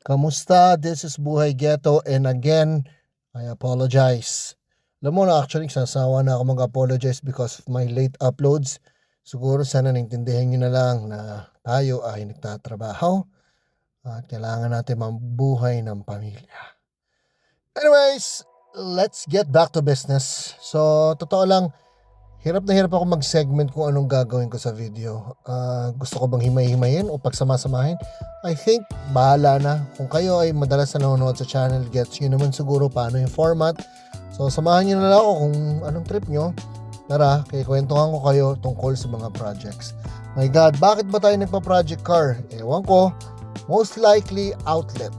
Kamusta? This is Buhay Ghetto and again, I apologize. Alam mo na actually, sasawa na ako mag-apologize because of my late uploads. Siguro sana naintindihan nyo na lang na tayo ay nagtatrabaho at kailangan natin mabuhay ng pamilya. Anyways, let's get back to business. So, totoo lang, hirap na hirap ako mag-segment kung anong gagawin ko sa video. Gusto ko bang himay-himayin o pagsama-samahin? I think, bahala na. Kung kayo ay madalas na nanonood sa channel, gets nyo naman siguro paano yung format. So, samahan nyo na lang ako kung anong trip nyo. Tara, kikwentuhan ko kayo tungkol sa mga projects. My God, bakit ba tayo nagpa-project car? Ewan ko. Most likely, outlet.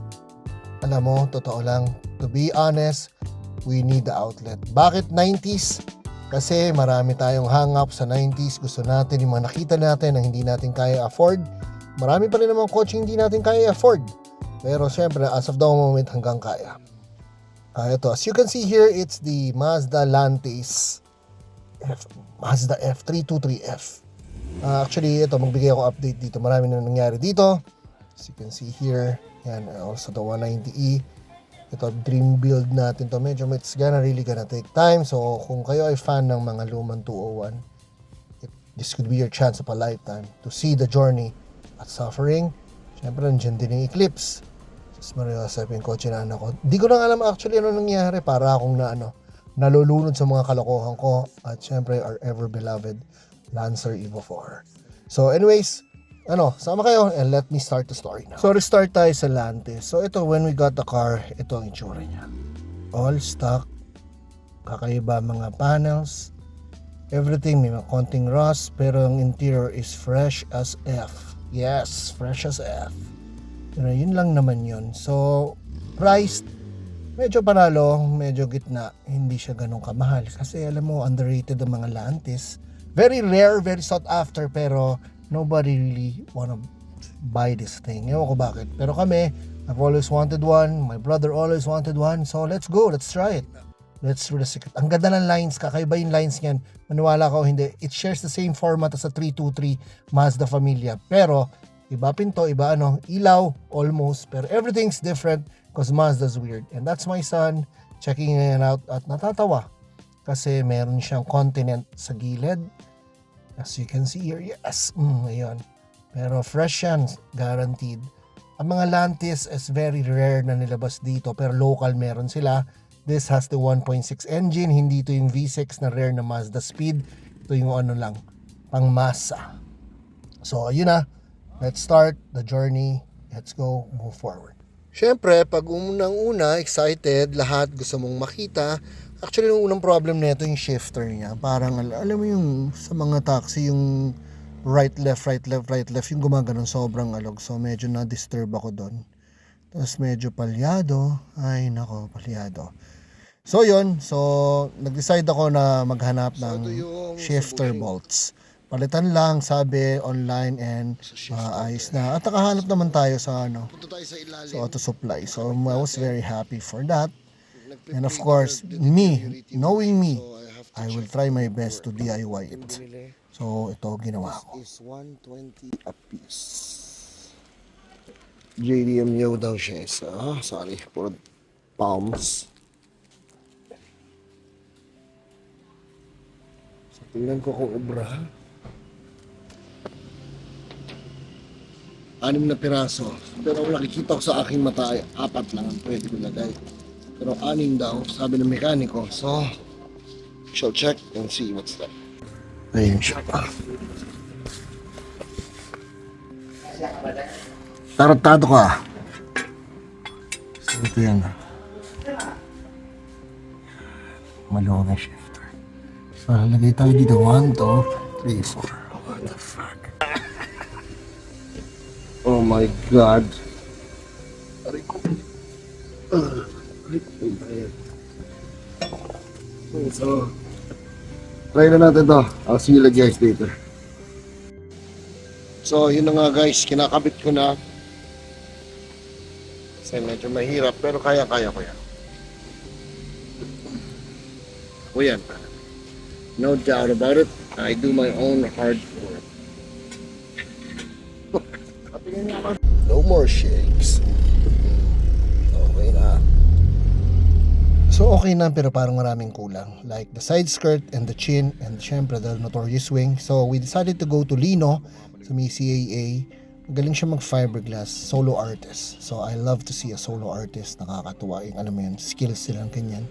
Alam mo, totoo lang. To be honest, we need the outlet. Bakit 90s? Kasi marami tayong hang-up sa 90s. Gusto natin yung mga nakita natin na hindi natin kaya afford. Marami pa rin naman kotse hindi natin kaya afford. Pero syempre, as of the moment, hanggang kaya. Ito, as you can see here, it's the Mazda Lantis Mazda F323F. Actually, ito, magbigay ako update dito. Marami na nangyari dito. As you can see here, yan, also the 190e. Ito, dream build natin to. Medyo it's really gonna take time. So, kung kayo ay fan ng mga lumang 201, this could be your chance of a lifetime to see the journey at suffering. Siyempre, nandiyan din yung Eclipse. Just mariwasap yung kotse na anak ko. Di ko lang alam actually ano nangyari para akong nalulunod sa mga kalokohan ko. At siyempre, our ever beloved Lancer Evo 4. So, anyways, sama kayo and let me start the story now. So, restart tayo sa Lantis. So, ito, when we got the car, ito ang itsura niya. All stock. Kakaiba mga panels. Everything, may mga konting rust, pero ang interior is fresh as F. Yes, fresh as F. Pero yun lang naman yun. So, priced, medyo panalo, medyo gitna. Hindi siya ganun kamahal. Kasi alam mo, underrated ang mga Lantis. Very rare, very sought after, pero nobody really wanna buy this thing. Ewan ko bakit. Pero kami, I've always wanted one. My brother always wanted one. So, let's go. Let's try it. Let's read the secret. Ang ganda ng lines, kakaiba yung lines niyan. Maniwala ka o hindi, it shares the same format as a 323 Mazda Familia. Pero, iba pinto, iba ilaw, almost. Pero everything's different because Mazda's weird. And that's my son, checking it out at natatawa. Kasi meron siyang continent sa gilid. As you can see here, yes, ayun. Pero fresh yan, guaranteed. Ang mga Lantis is very rare na nilabas dito, pero local meron sila. This has the 1.6 engine, hindi ito yung V6 na rare na Mazda Speed. Ito yung lang, pang masa. So, ayun na. Let's start the journey. Let's go, move forward. Siyempre, pag unang-una, excited, lahat gusto mong makita. Actually, yung unang problem nito yung shifter niya. Parang, alam mo yung sa mga taxi, yung right, left, yung gumaganon, sobrang alog. So, medyo na-disturb ako doon. Tapos, medyo palyado. Ay, nako, palyado. So yun, nag-decide ako na maghanap ng shifter bolts. Palitan lang, sabi, online and ayos na. At nakahanap naman tayo sa Auto Supply. So I was very happy for that. And of course, knowing me, I will try my best to DIY it. So ito ginawa ko. Is 120 a piece. JDM Yo daw siya. Sorry, puro palms. Tingnan ko kung ubra. 6 na piraso. Pero ang nakikita ko sa aking mata ay 4 lang ang pwede ko lagay. Pero 6 daw, sabi ng mekaniko. So, shall check and see what's that. Ayun siya pa. Tarantado ka. So, ito yan. Maluwag na shifter. So, lagay tayo dito. 1, 2, 3, 4. What the fuck? Oh my God. Aray ko. Aray ko. So, try na natin to. I'll see you guys later. So, yun na nga guys. Kinakabit ko na. Kasi medyo mahirap. Pero kaya-kaya ko yan. O yan. No doubt about it. I do my own hard work. No more shakes. So okay na pero parang maraming kulang. Like the side skirt and the chin and syempre the notorious wing. So we decided to go to Lino sa may CAA. Magaling siya mag fiberglass, solo artist. So I love to see a solo artist. Nakakatuwa yung alam mo yun, skills silang kanyan.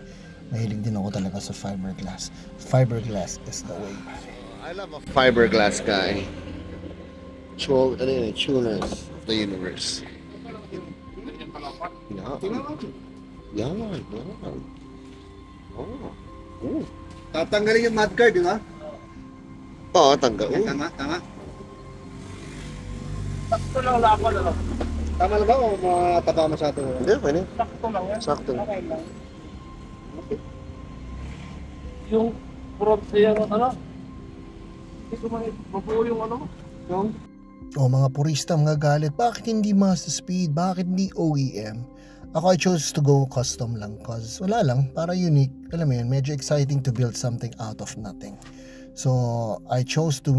Mahilig din ako talaga sa fiberglass. Fiberglass is the way. I love a fiberglass guy. Tuners of the universe. Yan. Oh. Tatanggalin yung mudguard, di ba? Oo, tangga. Tama. Sakto lang laban, ano? Tama na ba o mataba masyado? Hindi, okay na. Sakto lang yan. Sakto. Okay lang. Yung front siya, ano? Hindi ko mabuo yung ano? Yung O mga purista, mga galit, bakit hindi master speed? Bakit hindi OEM? Ako, I chose to go custom lang cause wala lang, para unique. Alam mo yun, medyo exciting to build something out of nothing. So, I chose to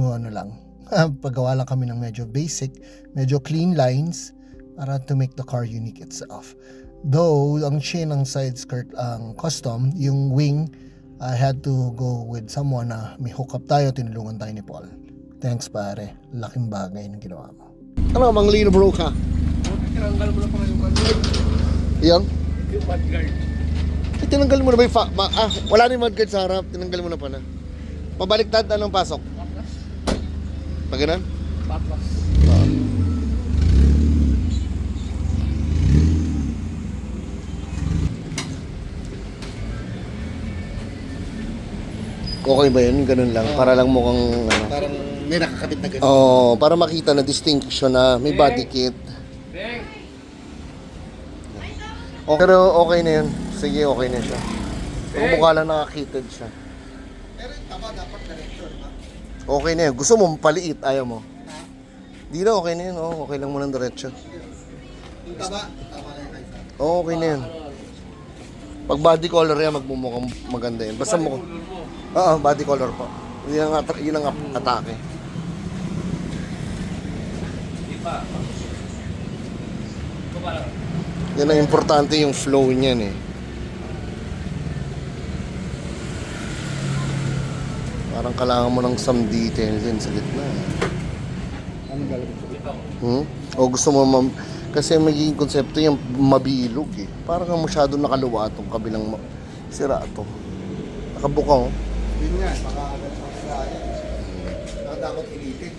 paggawa lang kami ng medyo basic, medyo clean lines para to make the car unique itself. Though, ang chin ng side skirt ang custom, yung wing, I had to go with someone na may hook up tayo, tinulungan tayo ni Paul. Thanks pare, laking bagay ng ginawa mo. Ano, Mang Lino bro ka? tinanggal mo na pala yung mudguard. Yan? Yung mudguard. Eh, tinanggal mo na ba yung wala na yung mudguard sa harap, tinanggal mo na pala. Pabaliktad, anong pasok? Patlas. Pag ganun? Patlas. Okay ba yun? Ganun lang. Para lang mukhang ano. Parang may nakakabit na ganun. Oo, para makita na distinction na may body kit. Beng! Pero okay na yun. Sige, okay na siya. Ang mukha lang nakakitted siya. Pero yung taba dapat diretso, di ba? Okay na yun. Gusto mo paliit, ayaw mo. Di na, okay na yun. Oh, okay lang mo ng diretso. Yung taba na yung kaisa. Oo, okay na yun. Pag body color yan, magmumukhang maganda yun. Basta mo. Oo, body color po. Yun ang atake. Yan ang importante yung flow niyan eh. Parang kailangan mo ng some detail din sa gitna. Anong gagawin? O gusto mo kasi magiging konsepto yung mabilog eh. Parang nga masyado nakaluwa itong kabilang sira ito. Nakabuka oh. Yun nga, baka nakadakot ilitin.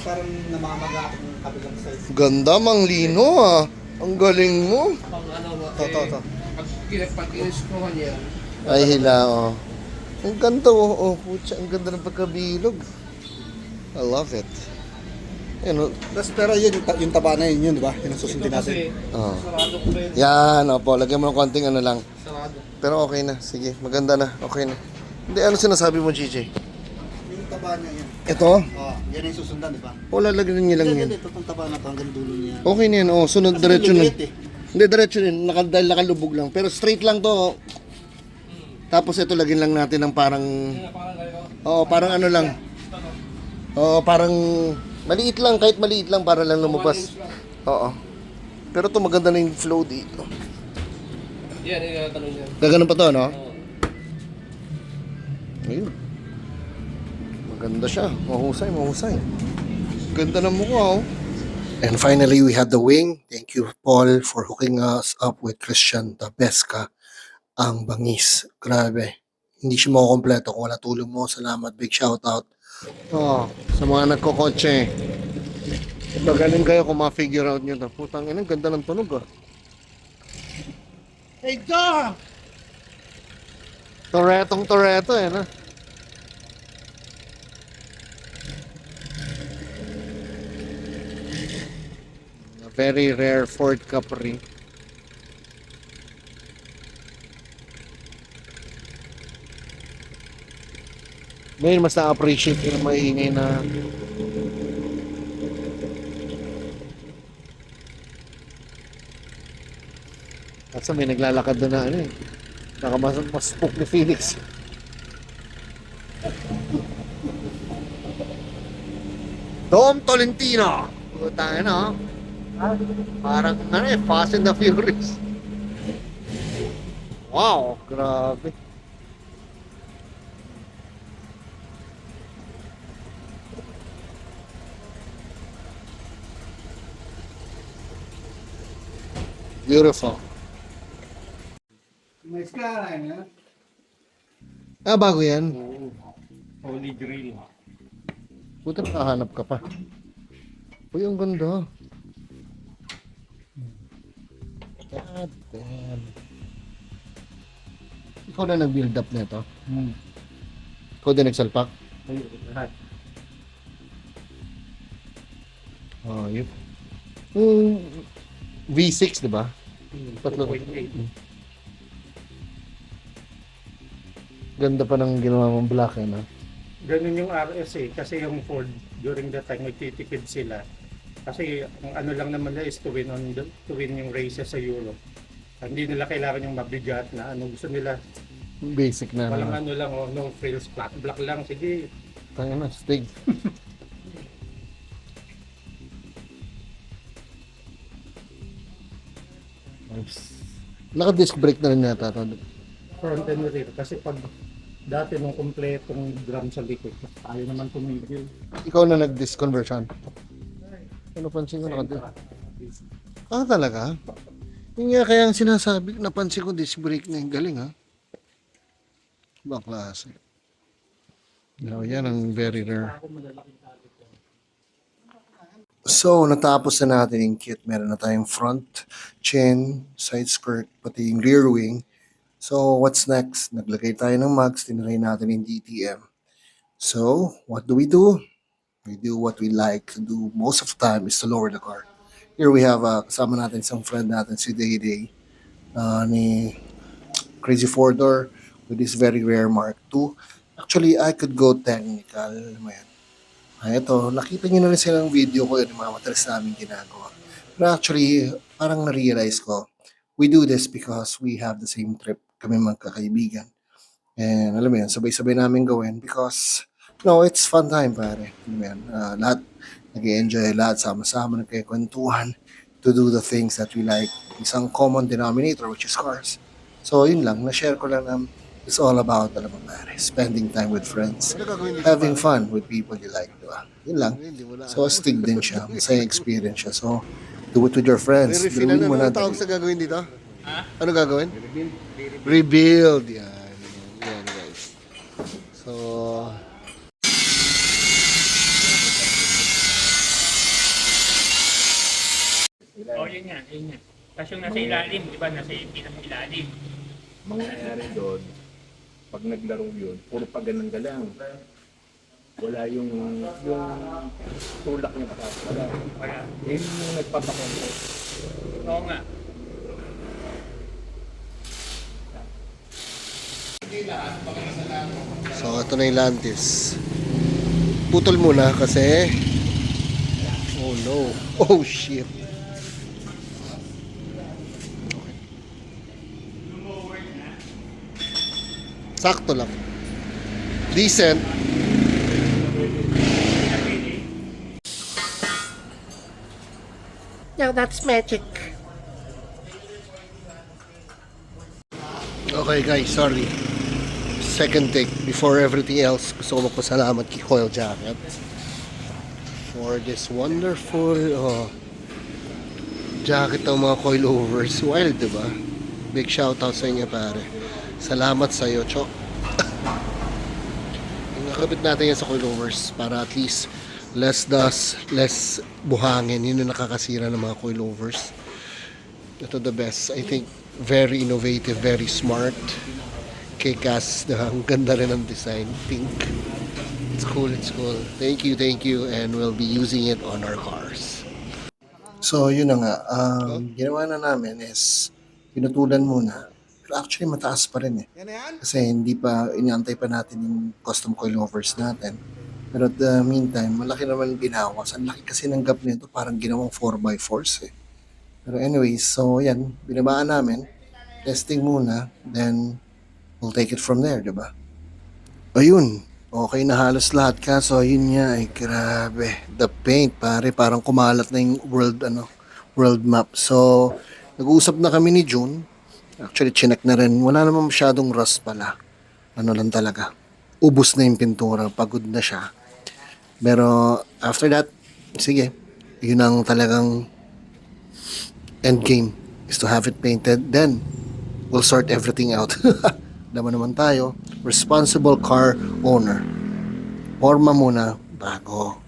Parang namamaga ang kabilang size. Ganda Mang Lino ah. Ang galing mo. Pang ano mo, To. pag in-screw niya, Ay hila oh. Ang ganda oh. Putya, ang ganda ng pagkabilog. I love it. Yan oh. Pero yun, yung taba na yun, di ba? Yun ang ito susundin kasi, natin. Oh. sarado ko rin. Yan opo. Lagyan mo ng konting ano lang. Sarado. Pero okay na. Sige. Maganda na. Okay na. Hindi, ano sinasabi mo, GJ? Yung taba niya yan. Ito? Yan ang susundan, di ba? O lalagyan niya lang yan. Ito itong taba na to hanggang dulo niya. Okay na yan. Oh, sunod Kasi diretso na. liit eh. Hindi, diretso din. Dahil nakalubog lang. Pero straight lang to. Oh. Tapos ito, lagyan lang natin ng parang... Oo, parang ano lang. Oo, parang... Maliit lang, kahit maliit lang para lang lumabas. Oo. Pero to maganda na yung flow dito. Yan, yung tanong niya. Gaganon pa to, no? Ayun. Maganda siya. Mahusay. Ganda ng mukha, oh. And finally, we had the wing. Thank you, Paul, for hooking us up with Christian Tabesca. Ang bangis. Grabe. Hindi siya makukompleto kung wala tulong mo. Salamat. Big shout out. Oh, sa mga nagkokotse. Magaling kayo kung ma-figure out nyo to. Putang ina, ganda ng tunog ah. Hey, God! Toretto eh, no? A very rare Ford Capri. Ngayon, mas na-appreciate yung maingay na kasi may naglalakad doon na ano eh. Nakamaspook ni Felix. Dom Tolentino. Putang ina, oh. Parang ano eh, Fast and the Furious. Wow, grabe. Beautiful. May skyline, ha? Ah, bago yan. Oo. Holy Grail. Buti nakahanap ka pa. Uy, ang ganda. God damn. Ikaw na nag-build up nito. Ikaw din nagsalpak. Ay, lahat. Oh, yun. V6, di ba? Tatlo. 2.8. Ganda pa ng ginawa mong black, eh, no? Ganun yung RS eh. Kasi yung Ford, during that time, nagtitipid sila. Kasi ang ano lang naman nila is to win yung races sa Europe. Hindi nila kailangan yung mabigat na ano. Gusto nila, Basic na. walang ano lang, oh, no frills, flat black lang. Sige, Tayo na, stig. Nice. Naka-disc brake na rin yata ito. front and rear. Kasi pag dati nung kompletong drum sa likod, tayo naman tumigil. Ikaw na nag-disc conversion. Ano pansin ko naka-disc? Ah, talaga? Yung nga kaya ang sinasabi, napansin ko disc brake na yung galing, ha? Ibang klase. No, yan ang very rare. So, natapos na natin yung kit. Meron na tayong front, chin, side skirt, pati yung rear wing. So, what's next? Naglagay tayo ng mags, tinry natin yung DTM. So, what do? We do what we like to do most of the time is to lower the car. Here we have, kasama natin isang friend natin, si Dayday, ni Crazy Four Door with this very rare Mark II. Actually, I could go technical. Alam mo yan. Ito, nakita nyo na rin silang video ko yung mga matalas namin ginagawa. Pero actually, parang na-realize ko, we do this because we have the same trip, kami magkakaibigan. And alam mo yan, sabay-sabay namin gawin because, no, it's fun time, pare. Alam mo yan, lahat, nag-enjoy lahat, sama-sama, nagkikwentuhan to do the things that we like. Isang common denominator, which is cars. So, yun lang, na-share ko lang na it's all about, alam mo, pare, spending time with friends, having fun with people you like, di ba? Yun lang. So, astig din siya, masayang experience siya. So, do it with your friends. Gawin mo na. Ano tawag sa gagawin dito? Ha? Ano gagawin? Rebuild. Yan. Yan, guys. So, Oh, yun yan, yun yan. Tapos yung nasa ilalim, di ba? Nasa pinaka-ilalim. Mangyayari doon, pag naglaro yun, puro pagalang-galang. Wala yung tulak niya pa. Wala. Wala. Yun yung nagpapakontrol. Oo nga. so ito na yung Lantis. Putol muna kasi, oh no. Oh shit. Sakto lang. Decent. Now that's magic. Okay guys, sorry. Second take. Before everything else, gusto ko magpasalamat kay Coil Jacket for this wonderful jacket ng mga coilovers. Wild, diba? Big shoutout sa inyo, pare. Salamat sa iyo, Chok. Nakabit natin yan sa coilovers para at least less dust, less buhangin. Yun yung nakakasira ng mga coilovers. Ito the best. I think very innovative, very smart. Kick-ass. Ang ganda rin ng design. Pink. It's cool, it's cool. Thank you, and we'll be using it on our cars. So, yun na nga. Ginawa na namin is pinutulan muna. Pero actually, mataas pa rin eh. Kasi hindi pa, inaantay pa natin yung custom coilovers natin. Pero at the meantime, malaki naman binawas. Ang laki kasi ng gap nito, parang ginawang 4x4 eh. Pero anyways, so yan, binabaan namin. Testing muna, then we'll take it from there, diba? Ayun, okay na halos lahat kaso yun nga ay grabe. The paint, pare, parang kumalat na yung world map. So, nag-uusap na kami ni June. Actually, chinek na rin. Wala naman masyadong rust pala. Ano lang talaga. Ubus na yung pintura. Pagod na siya. Pero after that, sige. Yun ang talagang end game is to have it painted. Then, we'll sort everything out. Naman tayo. Responsible car owner. Forma muna bago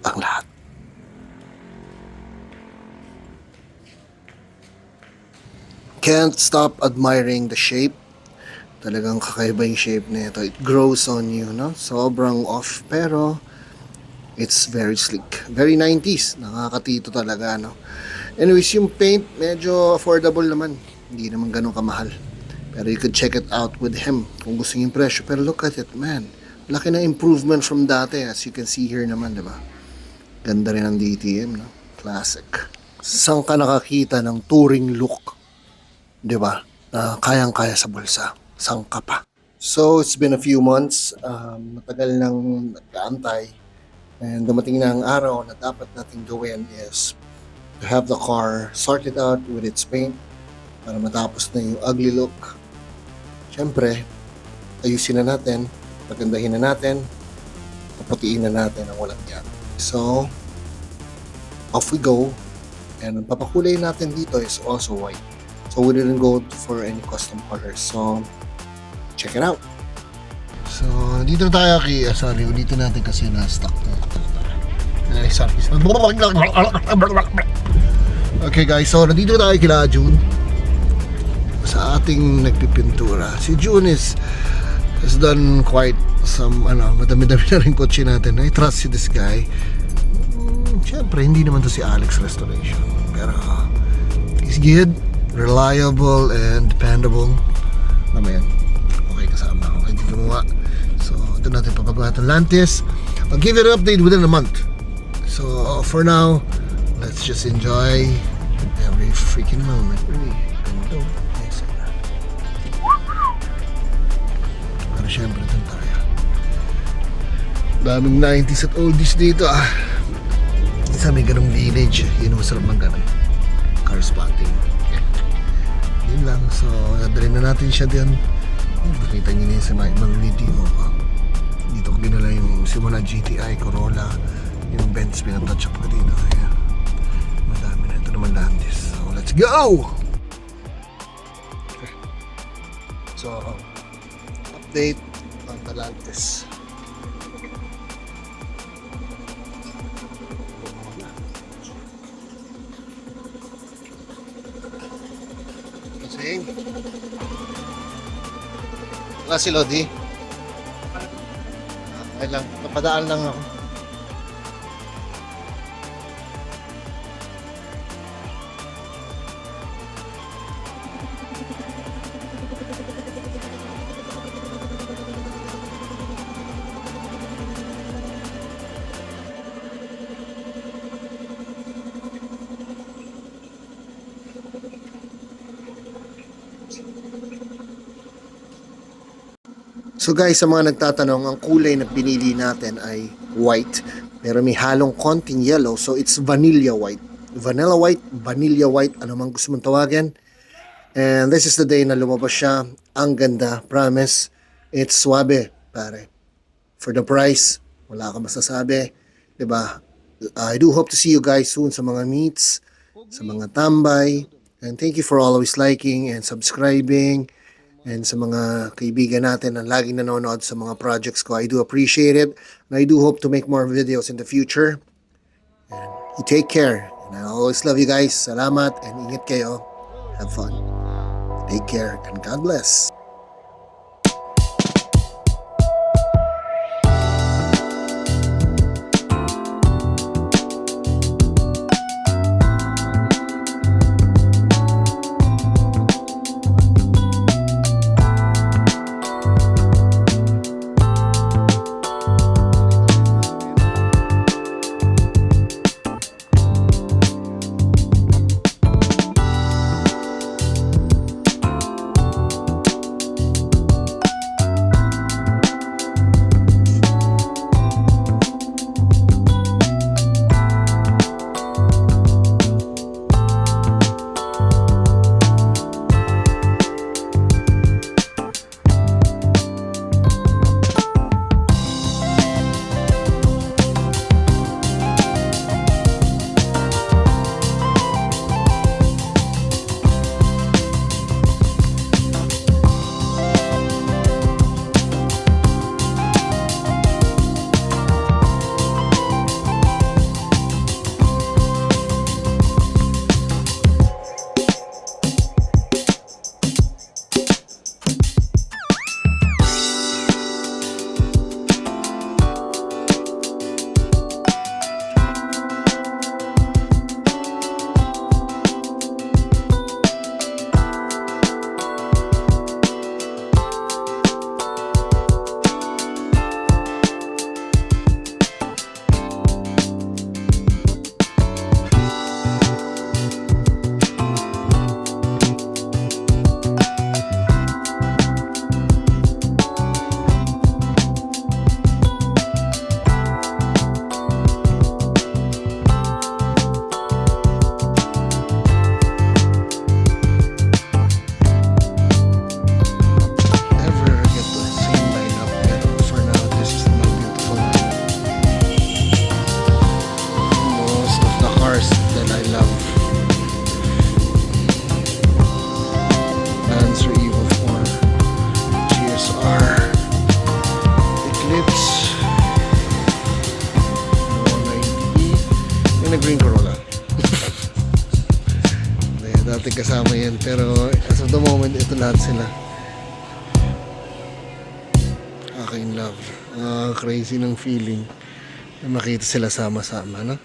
ang lahat. Can't stop admiring the shape. Talagang kakaiba yung shape nito. It grows on you, no? Sobrang off, pero it's very sleek. Very 90s. Nakakatito talaga, no? Anyways, yung paint, medyo affordable naman. Hindi naman ganun kamahal. Pero you could check it out with him kung gusto niyo yung presyo. Pero look at it, man. Laki na improvement from dati, as you can see here naman, di ba? Ganda rin ang DTM, no? Classic. Saan ka nakakita ng touring look? Di ba? Na kayang-kaya sa bulsa. Saan ka pa? So, it's been a few months. Matagal nang nag-aantay. And dumating na ang araw na dapat nating gawin is to have the car sorted out with its paint para matapos na yung ugly look. Siyempre, ayusin na natin, pagandahin na natin, paputiin na natin ang walang yan. So, off we go. And ang papakulay natin dito is also white. So, we didn't go for any custom colors. So, check it out. So, dito tayo kay, sorry, ulitin natin kasi na-stuck to. Sorry. Okay guys, so nandito tayo kila June sa ating nagpipintura. Si June has done quite some, madami-dami na rin kotse natin. I trust this guy. Siyempre, hindi naman to si Alex Restoration. Pero, he's good, reliable, and dependable. Naman yan. Okay kasama. Okay, dito gumawa. So, ito natin papagawa ng Lantis. I'll give you an update within a month. So, for now, let's just enjoy every freaking moment. Uy, ganda. Nice. Pero syempre, dun tayo. Daming 90s at oldies dito ah. Sa may ganong village, yun ang masarap ng ganun. Car spotting. Yun lang. So, nadalhin na natin siya din. Nakita niyo na yun sa mga ibang video. Dito ko dinala yung simula GTI, Corolla. Yung Benz, pinatouch up ko dito. Ayan. Madami na. Ito naman Landis. So, let's go! Okay. So, update on the Landis. Kasi, wala si Lodi. Okay lang. Napadaan lang ako. So guys, sa mga nagtatanong, ang kulay na pinili natin ay white. Pero may halong konting yellow, so it's vanilla white. Vanilla white, vanilla white, ano man gusto mong tawagin. And this is the day na lumabas siya. Ang ganda, promise. It's suabe, pare. For the price, wala ka masasabi. Diba? I do hope to see you guys soon sa mga meets, sa mga tambay. And thank you for always liking and subscribing. And sa mga kaibigan natin na laging nanonood sa mga projects ko, I do appreciate it. And I do hope to make more videos in the future. And you take care. And I always love you guys. Salamat and ingat kayo. Have fun. Take care and God bless. natin kasama yan. Pero as of the moment, ito lahat sila. In love. Crazy ng feeling na makita sila sama-sama, no?